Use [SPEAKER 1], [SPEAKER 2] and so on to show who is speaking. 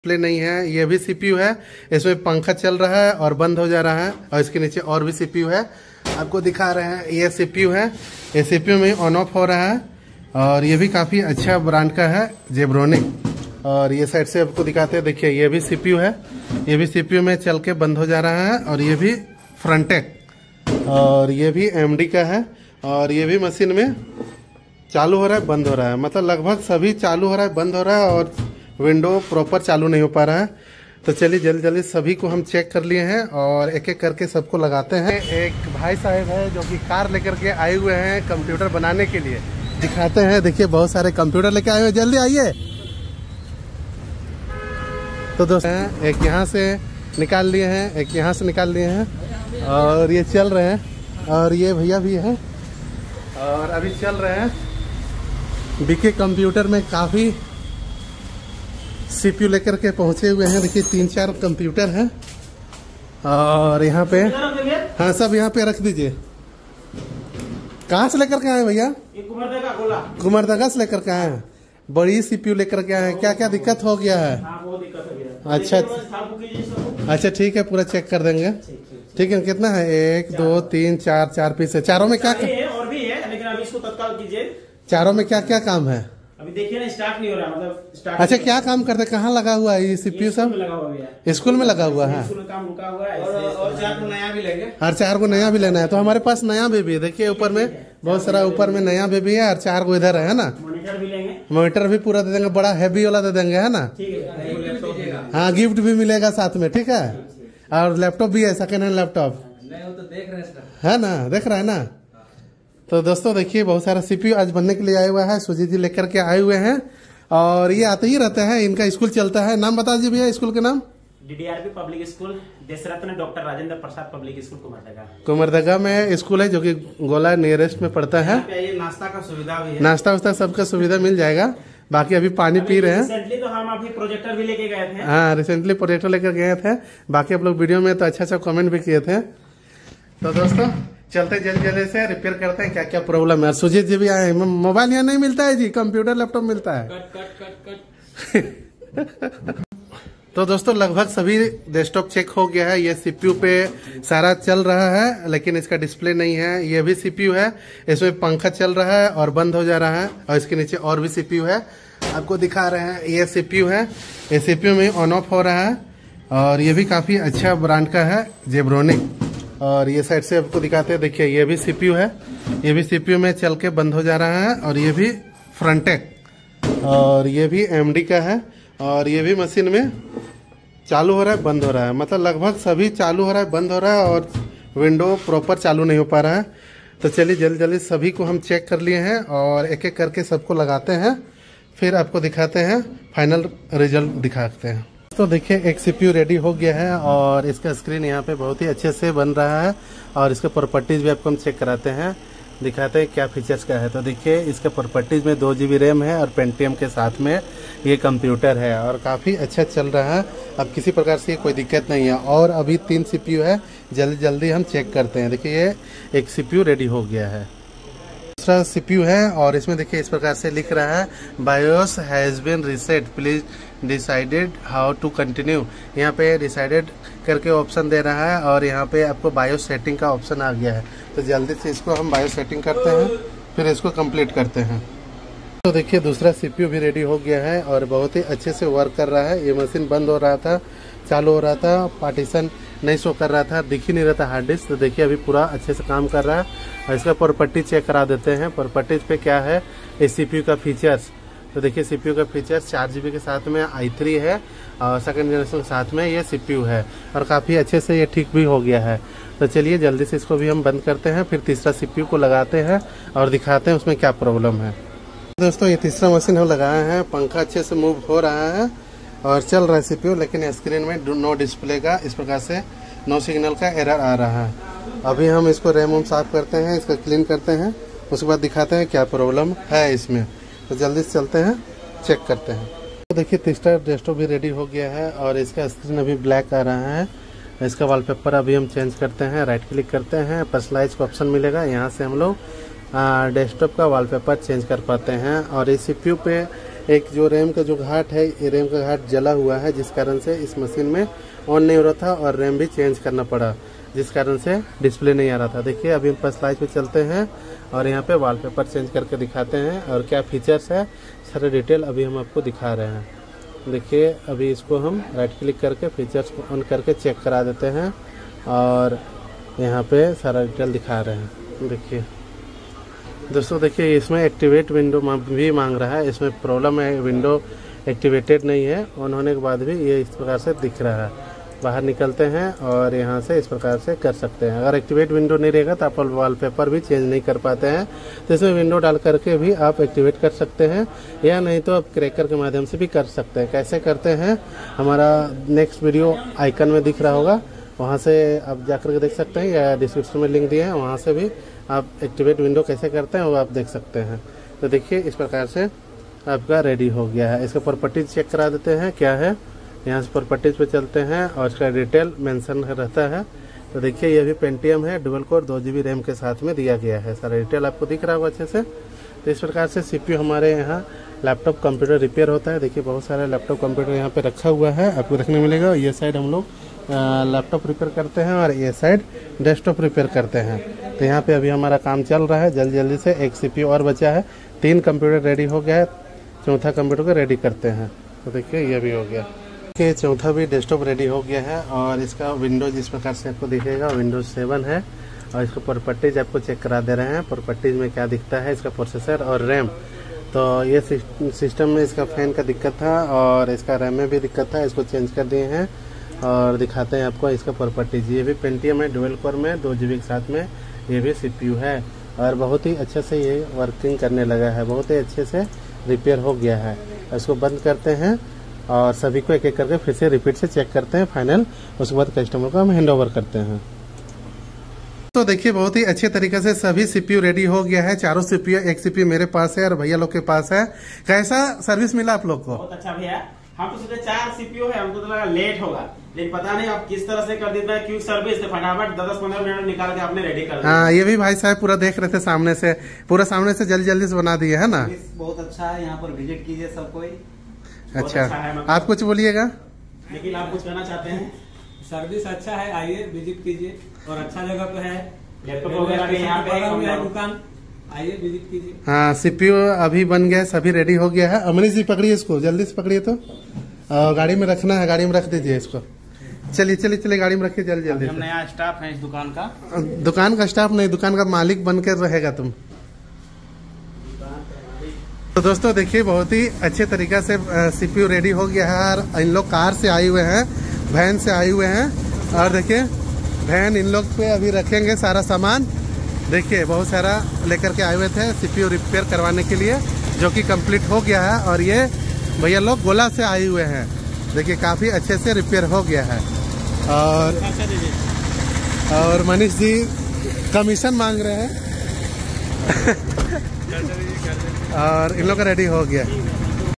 [SPEAKER 1] Display नहीं है। ये भी सीपीयू है, इसमें पंखा चल रहा है और बंद हो जा रहा है। और इसके नीचे और भी सीपीयू है, आपको दिखा रहे हैं। ये सीपीयू है, ये सीपीयू में ऑन ऑफ हो रहा है और ये भी काफ़ी अच्छा ब्रांड का है, जेब्रोनिक। और ये साइड से आपको दिखाते हैं, देखिए ये भी सीपीयू है, ये भी सीपीयू में चल के बंद हो जा रहा है। और ये भी फ्रंटेक और ये भी एमडी का है। और ये भी मशीन में चालू हो रहा है, बंद हो रहा है, मतलब लगभग सभी चालू हो रहा है, बंद हो रहा है और विंडो प्रॉपर चालू नहीं हो पा रहा है। तो चलिए जल्दी जल्दी सभी को हम चेक कर लिए हैं और एक एक करके सबको लगाते हैं। एक भाई साहब है जो कि कार लेकर के आए हुए हैं कंप्यूटर बनाने के लिए, दिखाते हैं। देखिए बहुत सारे कंप्यूटर लेके आए हुए, जल्दी आइए। तो दोस्तों एक यहाँ से निकाल लिए हैं, एक यहाँ से निकाल लिए हैं और ये चल रहे हैं। और ये भैया भी है और अभी चल रहे हैं। बीके कंप्यूटर में काफ़ी सीपीयू लेकर के पहुंचे हुए हैं। देखिए 3-4 कंप्यूटर हैं और यहाँ पे हाँ सब यहाँ पे रख दीजिए। कहाँ से लेकर के आए भैया? कुमारदगा से लेकर के आए हैं। बड़ी सीपीयू लेकर के आए हैं। क्या क्या दिक्कत हो गया है? अच्छा ठीक है, पूरा चेक कर देंगे। ठीक है, कितना है? 1 2 3 4 पीस है। चारों में क्या
[SPEAKER 2] और भी है, लेकिन अभी इसको तत्काल कीजिए।
[SPEAKER 1] चारों में क्या क्या काम है?
[SPEAKER 2] अभी देखिए ना, स्टार्ट नहीं हो रहा, मतलब स्टार्ट।
[SPEAKER 1] अच्छा क्या काम करते, कहाँ लगा हुआ है ये सीपीयू? सब
[SPEAKER 2] लगा हुआ है,
[SPEAKER 1] स्कूल में लगा हुआ है।
[SPEAKER 2] स्कूल काम रुका हुआ है और 4 को नया भी लेंगे।
[SPEAKER 1] और 4 को नया भी लेना है, तो हमारे पास नया बेबी है। देखिए ऊपर में बहुत सारा, ऊपर में नया बेबी है और 4 को इधर है ना।
[SPEAKER 2] मॉनिटर भी लेंगे,
[SPEAKER 1] मॉनिटर भी पूरा दे देंगे, बड़ा हैवी वाला दे देंगे, है ना। हाँ गिफ्ट भी मिलेगा साथ में, ठीक है। और लैपटॉप भी है, सेकेंड हैंड लैपटॉप है ना, देख रहा है ना। तो दोस्तों देखिए बहुत सारा सीपीयू आज बनने के लिए आया हुआ है, सुजीत जी लेकर के आए हुए हैं। और ये आते ही रहते हैं, इनका स्कूल चलता है। नाम बता दीजिए भैया स्कूल के नाम।
[SPEAKER 2] डीडीआरपी पब्लिक स्कूल, देशरत्न doctor Rajendra Prasad public school कुमारदगा।
[SPEAKER 1] कुमारदगा में स्कूल है जो कि गोला नियरेस्ट में पड़ता है।
[SPEAKER 2] ये नाश्ता का सुविधा भी है,
[SPEAKER 1] नाश्ता वास्ता सबका सुविधा मिल जाएगा। बाकी अभी पानी पी रहे हैं।
[SPEAKER 2] रिसेंटली तो हम अभी प्रोजेक्टर भी लेके गए थे।
[SPEAKER 1] हाँ रिसेंटली प्रोजेक्टर लेकर गए थे। बाकी आप लोग वीडियो में तो अच्छा कमेंट भी किए थे। तो दोस्तों चलते जल्दी जल्दी से रिपेयर करते हैं क्या क्या प्रॉब्लम है। सुजीत जी भी आए हैं। मोबाइल यहाँ नहीं मिलता है जी, कंप्यूटर लैपटॉप मिलता है। तो दोस्तों लगभग सभी डेस्कटॉप चेक हो गया है। ये सीपीयू पे सारा चल रहा है, लेकिन इसका डिस्प्ले नहीं है। ये भी सीपीयू है, इसमें पंखा चल रहा है और बंद हो जा रहा है। और इसके नीचे और भी सीपीयू है, आपको दिखा रहे हैं। ये सीपीयू है, ये सीपीयू में ऑन ऑफ हो रहा है और ये भी काफ़ी अच्छा ब्रांड का है, जेब्रोनिक। और ये साइड से आपको दिखाते हैं, देखिए ये भी सीपीयू है, ये भी सीपीयू में चल के बंद हो जा रहा है। और ये भी फ्रंटेक और ये भी एमडी का है। और ये भी मशीन में चालू हो रहा है, बंद हो रहा है, मतलब लगभग सभी चालू हो रहा है, बंद हो रहा है और विंडो प्रॉपर चालू नहीं हो पा रहा है। तो चलिए जल्दी जल्दी सभी को हम चेक कर लिए हैं और एक एक करके सबको लगाते हैं, फिर आपको दिखाते हैं, फाइनल रिजल्ट दिखाते हैं। तो देखिए एक सीपीयू रेडी हो गया है और इसका स्क्रीन यहाँ पे बहुत ही अच्छे से बन रहा है। और इसके प्रॉपर्टीज भी आपको हम चेक कराते हैं, दिखाते हैं क्या फीचर्स का है। तो देखिए इसके प्रॉपर्टीज में 2 GB रैम है और पेंटियम के साथ में ये कंप्यूटर है और काफ़ी अच्छा चल रहा है। अब किसी प्रकार से कोई दिक्कत नहीं है। और अभी 3 सीपीयू है, जल्दी जल्दी हम चेक करते हैं। देखिए ये एक सीपीयू रेडी हो गया है, दूसरा सीपीयू है और इसमें देखिए इस प्रकार से लिख रहा है, BIOS has been reset, please decided how to continue. यहाँ पे डिसाइडेड करके ऑप्शन दे रहा है और यहाँ पे आपको बायोस सेटिंग का ऑप्शन आ गया है। तो जल्दी से इसको हम बायोस सेटिंग करते हैं, फिर इसको कंप्लीट करते हैं। तो देखिए दूसरा सीपीयू भी रेडी हो गया है और बहुत ही अच्छे से वर्क कर रहा है। ये मशीन बंद हो रहा था, चालू हो रहा था, पार्टीशन नहीं शो कर रहा था, दिख ही नहीं रहा था हार्ड डिस्क। तो देखिए अभी पूरा अच्छे से काम कर रहा है। और इसका प्रॉपर्टी चेक करा देते हैं, प्रॉपर्टीज पे क्या है इस सीपीयू का फीचर्स। तो देखिए सीपीयू का फीचर्स 4 GB के साथ में i3 है और सेकंड जनरेशन के साथ में ये सीपीयू है और काफ़ी अच्छे से ये ठीक भी हो गया है। तो चलिए जल्दी से इसको भी हम बंद करते हैं, फिर तीसरा सीपीयू को लगाते हैं और दिखाते हैं उसमें क्या प्रॉब्लम है। दोस्तों ये तीसरा मशीन हम लगाए हैं, पंखा अच्छे से मूव हो रहा है और चल रहा है सीपीयू, लेकिन स्क्रीन में नो डिस्प्ले का इस प्रकार से नो सिग्नल का एरर आ रहा है। अभी हम इसको रैम साफ करते हैं, इसका क्लीन करते हैं, उसके बाद दिखाते हैं क्या प्रॉब्लम है इसमें। तो जल्दी से चलते हैं, चेक करते हैं। तो देखिए तीसरा डेस्कटॉप भी रेडी हो गया है और इसका स्क्रीन अभी ब्लैक आ रहा है। इसका वॉलपेपर अभी हम चेंज करते हैं, राइट क्लिक करते हैं, पर्सनलाइज का ऑप्शन मिलेगा, यहाँ से हम लोग डेस्कटॉप का वॉलपेपर चेंज कर पाते हैं। और इस सीपीयू पे एक जो रैम का जो घाट है, ये रैम का घाट जला हुआ है, जिस कारण से इस मशीन में ऑन नहीं हो रहा था और रैम भी चेंज करना पड़ा, जिस कारण से डिस्प्ले नहीं आ रहा था। देखिए अभी हम पर स्लाइड पे चलते हैं और यहाँ पे वॉलपेपर चेंज करके दिखाते हैं और क्या फीचर्स है सारे डिटेल अभी हम आपको दिखा रहे हैं। देखिए अभी इसको हम राइट क्लिक करके फीचर्स को ऑन करके चेक करा देते हैं और यहाँ पे सारा डिटेल दिखा रहे हैं। देखिए दोस्तों, देखिए इसमें एक्टिवेट विंडो भी मांग रहा है। इसमें प्रॉब्लम है, विंडो एक्टिवेटेड नहीं है, ऑन होने के बाद भी ये इस प्रकार से दिख रहा है। बाहर निकलते हैं और यहाँ से इस प्रकार से कर सकते हैं। अगर एक्टिवेट विंडो नहीं रहेगा तो आप वॉलपेपर भी चेंज नहीं कर पाते हैं, तो इसमें विंडो डाल करके भी आप एक्टिवेट कर सकते हैं, या नहीं तो आप क्रैकर के माध्यम से भी कर सकते हैं। कैसे करते हैं हमारा नेक्स्ट वीडियो आइकन में दिख रहा होगा, वहाँ से आप जाकर के देख सकते हैं, या डिस्क्रिप्शन में लिंक दिए हैं, वहाँ से भी आप एक्टिवेट विंडो कैसे करते हैं वो आप देख सकते हैं। तो देखिए इस प्रकार से आपका रेडी हो गया है। इसका प्रॉपर्टीज चेक करा देते हैं क्या है। यहाँ से प्रॉपर्टीज पे चलते हैं और इसका डिटेल मेंशन रहता है। तो देखिए ये भी पेंटियम है, डुअल कोर 2 GB रैम के साथ में दिया गया है। सारा डिटेल आपको दिख रहा होगा अच्छे से। तो इस प्रकार से CPU हमारे यहाँ लैपटॉप कंप्यूटर रिपेयर होता है। देखिए बहुत सारा लैपटॉप कंप्यूटर यहाँ पे रखा हुआ है, आपको देखने मिलेगा। ये साइड हम लोग लैपटॉप रिपेयर करते हैं और ये साइड डेस्कटॉप रिपेयर करते हैं। तो यहाँ पे अभी हमारा काम चल रहा है। जल्दी से एक CPU और बचा है। 3 कंप्यूटर रेडी हो गया है, चौथा कंप्यूटर को रेडी करते हैं। तो देखिए ये भी हो गया कि चौथा भी डेस्कटॉप रेडी हो गया है और इसका विंडोज इस प्रकार से आपको दिखेगा, विंडोज 7 है। और इसको प्रॉपर्टीज आपको चेक करा दे रहे हैं। प्रॉपर्टीज में क्या दिखता है, इसका प्रोसेसर और रैम। तो ये सिस्टम में इसका फैन का दिक्कत था और इसका रैम में भी दिक्कत था, इसको चेंज कर दिए हैं और दिखाते हैं आपको इसका प्रॉपर्टीज। ये भी पेंटियम है, डुअल कोर में 2 GB के साथ में ये भी CPU है और बहुत ही अच्छे से ये वर्किंग करने लगा है, बहुत ही अच्छे से रिपेयर हो गया है। इसको बंद करते हैं और सभी को एक एक करके फिर से रिपीट से चेक करते हैं फाइनल। उसके बाद कस्टमर को हम हैंड ओवर करते हैं। तो देखिए बहुत ही अच्छे तरीके से सभी CPU रेडी हो गया है। चारों CPU, एक CPU मेरे पास है और भैया लोग के पास है। कैसा सर्विस मिला आप लोग को?
[SPEAKER 2] बहुत अच्छा भैया। हम तो सोचे 4 CPU है, हमको तो लगा लेट होगा, लेकिन पता नहीं आप किस तरह से कर देता है। क्विक सर्विस फटाफट 10-15 मिनट निकाल के आपने रेडी कर दिया।
[SPEAKER 1] हाँ, ये भी भाई साहब पूरा देख रहे थे सामने से, पूरा सामने से जल्दी से बना दिए है ना।
[SPEAKER 3] बहुत अच्छा है, यहाँ पर विजिट कीजिए सब कोई।
[SPEAKER 1] अच्छा, आप कुछ बोलिएगा?
[SPEAKER 2] लेकिन आप कुछ कहना चाहते हैं?
[SPEAKER 3] सर्विस अच्छा है, आइए विजिट कीजिए और अच्छा जगह पे है।
[SPEAKER 2] लैपटॉप वगैरह के यहाँ पे
[SPEAKER 3] दुकान, आइए विजिट कीजिए।
[SPEAKER 1] हाँ, CPU अभी बन गया, सभी रेडी हो गया है। अमरीश जी पकड़िए इसको, जल्दी से पकड़िए। तो गाड़ी में रखना है, गाड़ी में रख दीजिए इसको। चलिए गाड़ी में रखिए जल्दी।
[SPEAKER 2] हम नया स्टाफ है इस दुकान का।
[SPEAKER 1] दुकान का स्टाफ नहीं, दुकान का मालिक बनकर रहेगा तुम। तो दोस्तों देखिए बहुत ही अच्छे तरीके से CPU रेडी हो गया है। और इन लोग कार से आए हुए हैं, वैन से आए हुए हैं और देखिए वैन इन लोग पे अभी रखेंगे सारा सामान। देखिए बहुत सारा लेकर के आए हुए थे CPU रिपेयर करवाने के लिए, जो कि कंप्लीट हो गया है। और ये भैया लोग गोला से आए हुए हैं। देखिए काफ़ी अच्छे से रिपेयर हो गया है। और मनीष जी कमीशन मांग रहे हैं और इन लोग का रेडी हो गया।